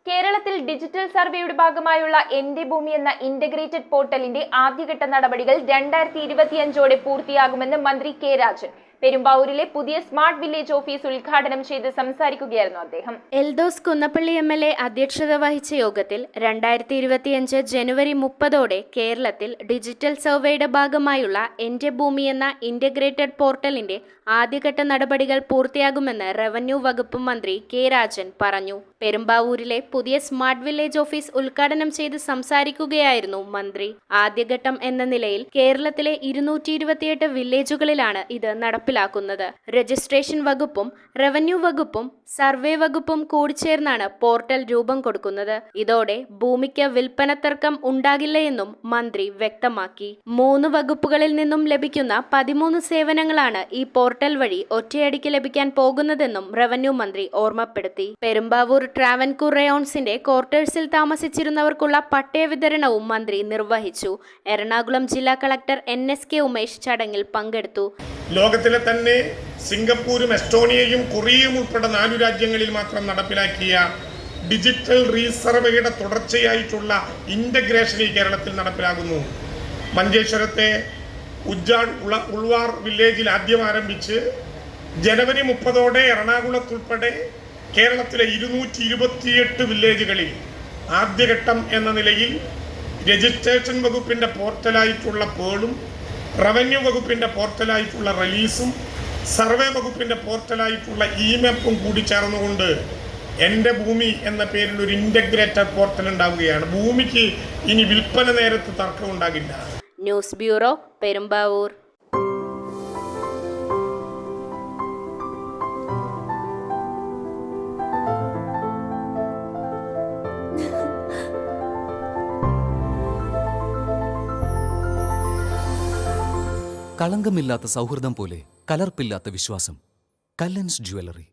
കേരളത്തിൽ ഡിജിറ്റൽ സർവേയുടെ ഭാഗമായുള്ള എന്റെ ഭൂമി എന്ന ഇന്റഗ്രേറ്റഡ് പോർട്ടലിന്റെ ആദ്യഘട്ട നടപടികൾ 2025ഓടെ പൂർത്തിയാകുമെന്ന് മന്ത്രി കെ രാജൻ പെരുമ്പാവൂരിലെ പുതിയ സ്മാർട്ട് വില്ലേജ് ഓഫീസ് ഉദ്ഘാടനം ചെയ്ത് സംസാരിക്കുകയായിരുന്നു അദ്ദേഹം. എൽദോസ് കുന്നപ്പള്ളി MLA അധ്യക്ഷത വഹിച്ച യോഗത്തിൽ 2025 ജനുവരി 30ഓടെ കേരളത്തിൽ ഡിജിറ്റൽ സർവേയുടെ ഭാഗമായുള്ള എന്റെ ഭൂമി എന്ന ഇന്റഗ്രേറ്റഡ് പോർട്ടലിന്റെ ആദ്യഘട്ട നടപടികൾ പൂർത്തിയാകുമെന്ന് റവന്യൂ വകുപ്പ് മന്ത്രി കെ രാജൻ പറഞ്ഞു. പെരുമ്പാവൂരിലെ പുതിയ സ്മാർട്ട് വില്ലേജ് ഓഫീസ് ഉദ്ഘാടനം ചെയ്ത് സംസാരിക്കുകയായിരുന്നു മന്ത്രി. ആദ്യഘട്ടം എന്ന നിലയിൽ കേരളത്തിലെ 228 വില്ലേജുകളിലാണ് ഇത് നടപ്പിലാക്കുന്നത്. രജിസ്ട്രേഷൻ വകുപ്പും റവന്യൂ വകുപ്പും സർവേ വകുപ്പും കൂടിച്ചേർന്നാണ് പോർട്ടൽ രൂപം കൊടുക്കുന്നത്. ഇതോടെ ഭൂമിക്ക് വിൽപ്പന തർക്കം ഉണ്ടാകില്ലയെന്നും മന്ത്രി വ്യക്തമാക്കി. 3 വകുപ്പുകളിൽ നിന്നും ലഭിക്കുന്ന 13 സേവനങ്ങളാണ് ഈ പോർട്ടൽ വഴി ഒറ്റയടിക്ക് ലഭിക്കാൻ പോകുന്നതെന്നും റവന്യൂ മന്ത്രി ഓർമ്മപ്പെടുത്തി. പെരുമ്പാവൂർ ട്രാവൻകൂർ റയോൺസിന്റെ ക്വാർട്ടേഴ്സിൽ താമസിച്ചിരുന്നവർക്കുള്ള പട്ടയ വിതരണവും മന്ത്രി നിർവഹിച്ചു. എറണാകുളം ജില്ലാ കളക്ടർ NSK ഉമേഷ് ചടങ്ങിൽ പങ്കെടുത്തു. ലോകത്തിലെ തന്നെ സിംഗപ്പൂരും എസ്റ്റോണിയയും കൊറിയയും ഉൾപ്പെടെ 4 രാജ്യങ്ങളിൽ മാത്രം നടപ്പിലാക്കിയ ഡിജിറ്റൽ റീസർവേയുടെ തുടർച്ചയായിട്ടുള്ള ഇന്റഗ്രേഷൻ ഈ കേരളത്തിൽ നടപ്പിലാകുന്നു. മഞ്ചേശ്വരത്തെ ഉൾവാർ വില്ലേജിൽ ആദ്യം ആരംഭിച്ച് ജനുവരി 30ഓടെ എറണാകുളത്തുൾപ്പെടെ കേരളത്തിലെ 228 വില്ലേജുകളിൽ ആദ്യഘട്ടം എന്ന നിലയിൽ രജിസ്ട്രേഷൻ വകുപ്പിൻ്റെ പോർട്ടലായിട്ടുള്ള പേളും റവന്യൂ വകുപ്പിൻ്റെ പോർട്ടലായിട്ടുള്ള റിലീസും സർവേ വകുപ്പിൻ്റെ പോർട്ടലായിട്ടുള്ള ഇമെപ്പും കൂടി ചേർന്നുകൊണ്ട് എൻ്റെ ഭൂമി എന്ന പേരിൽ ഒരു ഇൻ്റഗ്രേറ്റഡ് പോർട്ടൽ ഉണ്ടാവുകയാണ്. ഭൂമിക്ക് ഇനി വിൽപ്പന നേരത്ത് തർക്കം ഉണ്ടാകില്ല. News bureau, Perumbavoor. കളങ്കമില്ലാത്ത സൗഹൃദം പോലെ കലർപ്പില്ലാത്ത വിശ്വാസം. കല്ലൻസ് ജ്വല്ലറി.